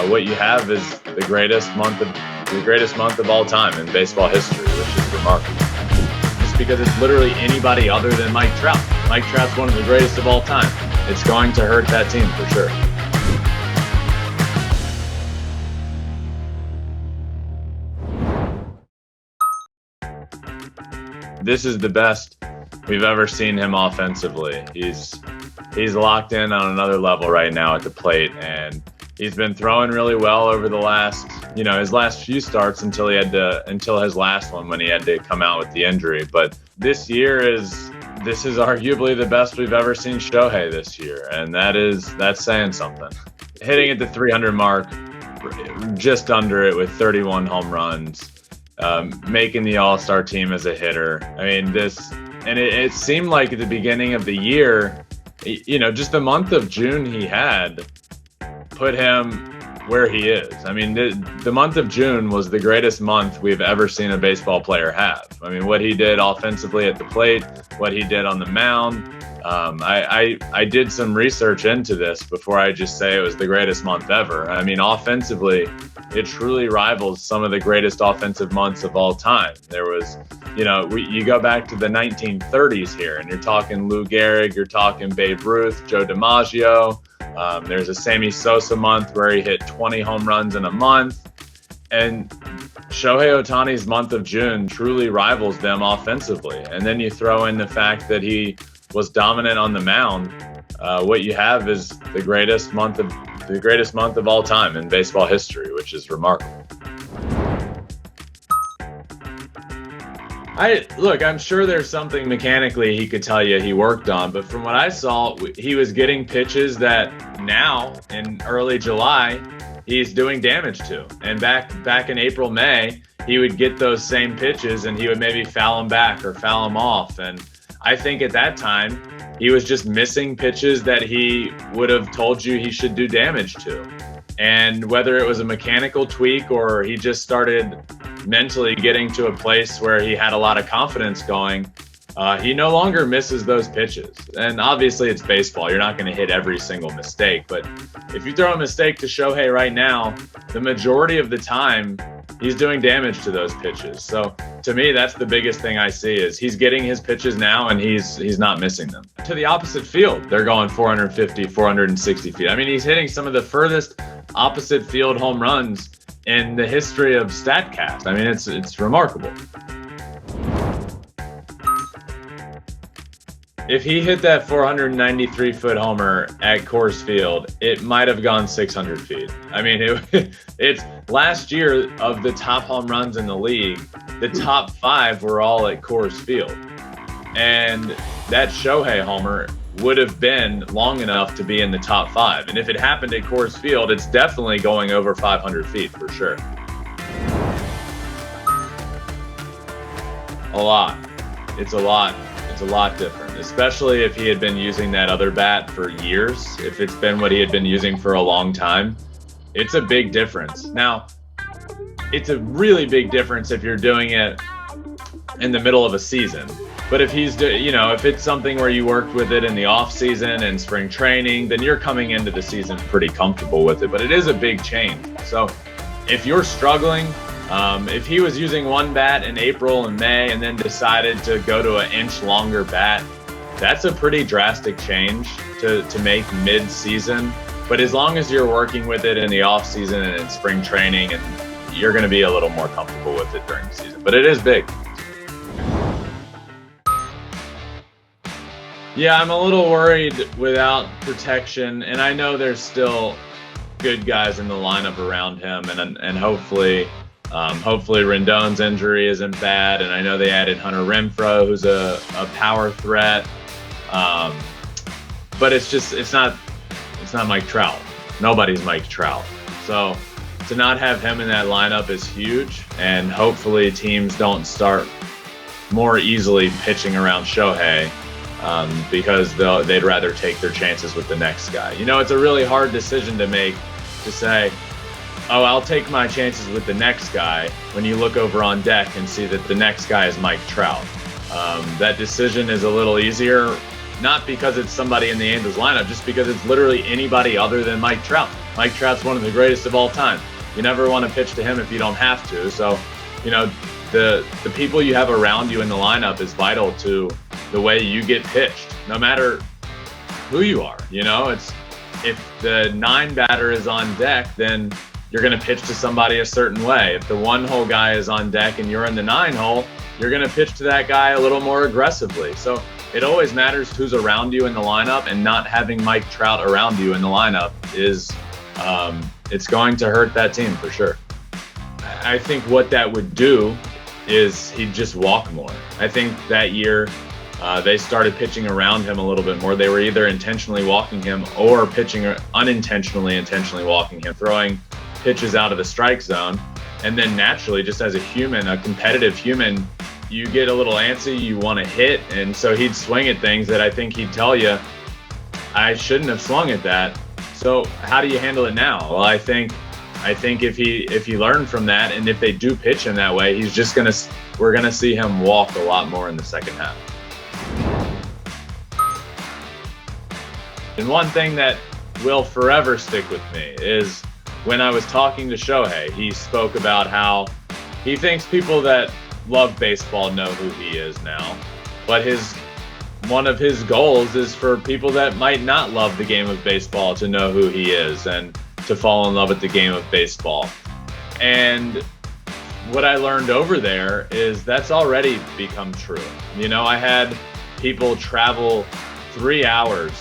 what you have is the greatest month of all time in baseball history, which is remarkable. Just because it's literally anybody other than Mike Trout. Mike Trout's one of the greatest of all time. It's going to hurt that team for sure. This is the best we've ever seen him offensively. He's locked in on another level right now at the plate, and he's been throwing really well over the last, his last few starts until his last one when he had to come out with the injury. But this is arguably the best we've ever seen Shohei this year, and that's saying something. Hitting at the 300 mark, just under it with 31 home runs. Making the All-Star team as a hitter. I mean, it seemed like at the beginning of the year, just the month of June he had put him where he is. I mean, the month of June was the greatest month we've ever seen a baseball player have. I mean, what he did offensively at the plate, what he did on the mound. I did some research into this before I just say it was the greatest month ever. I mean, offensively, it truly rivals some of the greatest offensive months of all time. There was, you go back to the 1930s here, and you're talking Lou Gehrig, you're talking Babe Ruth, Joe DiMaggio. There's a Sammy Sosa month where he hit 20 home runs in a month. And Shohei Ohtani's month of June truly rivals them offensively. And then you throw in the fact that he was dominant on the mound. What you have is the greatest month of all time in baseball history, which is remarkable. I'm sure there's something mechanically he could tell you he worked on, but from what I saw, he was getting pitches that now in early July he's doing damage to. And back in April, May, he would get those same pitches and he would maybe foul them back or foul them off. And I think at that time, he was just missing pitches that he would have told you he should do damage to. And whether it was a mechanical tweak or he just started mentally getting to a place where he had a lot of confidence going, he no longer misses those pitches. And obviously it's baseball. You're not going to hit every single mistake. But if you throw a mistake to Shohei right now, the majority of the time, he's doing damage to those pitches. So to me, that's the biggest thing I see is he's getting his pitches now and he's not missing them. To the opposite field, they're going 450, 460 feet. I mean, he's hitting some of the furthest opposite field home runs in the history of StatCast. I mean, it's remarkable. If he hit that 493-foot homer at Coors Field, it might have gone 600 feet. I mean, it's last year of the top home runs in the league, the top 5 were all at Coors Field. And that Shohei homer would have been long enough to be in the top 5. And if it happened at Coors Field, it's definitely going over 500 feet for sure. A lot. It's a lot different, especially if he had been using that other bat for years. If it's been what he had been using for a long time, it's a big difference. Now, it's a really big difference if you're doing it in the middle of a season. But if if it's something where you worked with it in the off season and spring training, then you're coming into the season pretty comfortable with it. But it is a big change. So if you're struggling, if he was using one bat in April and May and then decided to go to an inch longer bat, that's a pretty drastic change to make mid-season. But as long as you're working with it in the off season and in spring training, and you're going to be a little more comfortable with it during the season. But it is big. Yeah, I'm a little worried without protection, and I know there's still good guys in the lineup around him, and hopefully Rendon's injury isn't bad, and I know they added Hunter Renfroe, who's a power threat, but it's not Mike Trout. Nobody's Mike Trout. So to not have him in that lineup is huge, and hopefully teams don't start more easily pitching around Shohei because they'd rather take their chances with the next guy. It's a really hard decision to make, to say, oh, I'll take my chances with the next guy, when you look over on deck and see that the next guy is Mike Trout. That decision is a little easier not because it's somebody in the Angels lineup, just because it's literally anybody other than Mike Trout. Mike Trout's one of the greatest of all time. You never want to pitch to him if you don't have to. So, the people you have around you in the lineup is vital to the way you get pitched, no matter who you are. It's, if the 9 batter is on deck, then you're going to pitch to somebody a certain way. If the 1-hole guy is on deck and you're in the 9-hole, you're going to pitch to that guy a little more aggressively. So it always matters who's around you in the lineup, and not having Mike Trout around you in the lineup is, it's going to hurt that team for sure. I think what that would do is he'd just walk more. I think that year they started pitching around him a little bit more. They were either intentionally walking him or pitching unintentionally, intentionally walking him, throwing pitches out of the strike zone. And then naturally, just as a human, a competitive human, you get a little antsy, you want to hit. And so he'd swing at things that I think he'd tell you, I shouldn't have swung at that. So how do you handle it now? Well, I think if he learned from that, and if they do pitch him that way, we're gonna see him walk a lot more in the second half. And one thing that will forever stick with me is when I was talking to Shohei, he spoke about how he thinks people that love baseball know who he is now, but one of his goals is for people that might not love the game of baseball to know who he is and to fall in love with the game of baseball. And what I learned over there is that's already become true. I had people travel 3 hours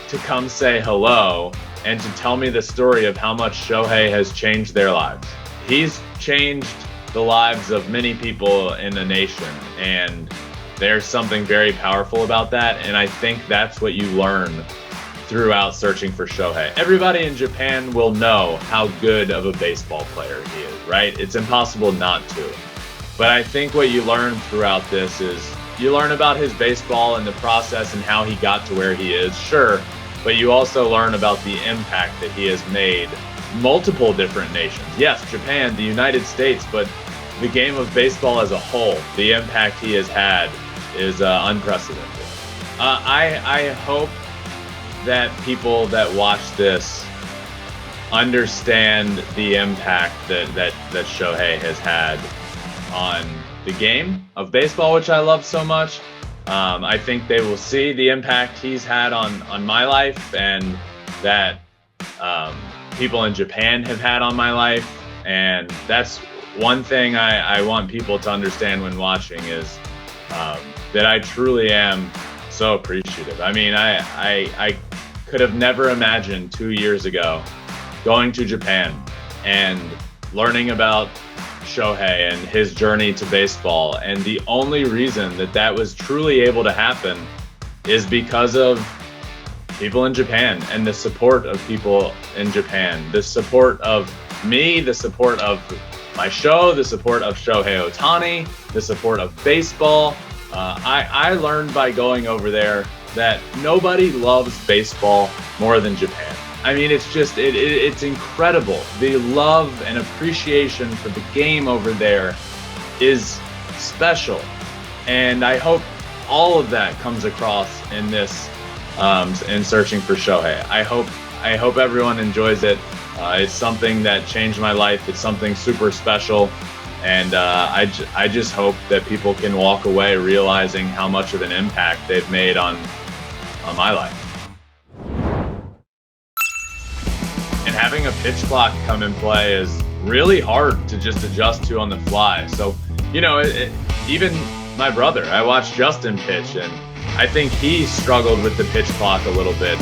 to come say hello and to tell me the story of how much Shohei has changed their lives. He's changed the lives of many people in the nation, and there's something very powerful about that, and I think that's what you learn throughout searching for Shohei. Everybody in Japan will know how good of a baseball player he is, right? It's impossible not to. But I think what you learn throughout this is you learn about his baseball and the process and how he got to where he is, sure, but you also learn about the impact that he has made multiple different nations. Yes, Japan, the United States, but the game of baseball as a whole, the impact he has had is unprecedented. I hope that people that watch this understand the impact that Shohei has had on the game of baseball, which I love so much. I think they will see the impact he's had on my life, and that people in Japan have had on my life. And that's one thing I want people to understand when watching is that I truly am so appreciative. I mean, I could have never imagined 2 years ago going to Japan and learning about Shohei and his journey to baseball. And the only reason that was truly able to happen is because of people in Japan and the support of people in Japan, the support of me, the support of my show, the support of Shohei Ohtani, the support of baseball. I learned by going over there that nobody loves baseball more than Japan. I mean, it's just, it's incredible. The love and appreciation for the game over there is special. And I hope all of that comes across in this, in searching for Shohei. I hope everyone enjoys it. It's something that changed my life. It's something super special. And I just hope that people can walk away realizing how much of an impact they've made on my life. And having a pitch clock come in play is really hard to just adjust to on the fly. So, even my brother, I watched Justin pitch, and I think he struggled with the pitch clock a little bit.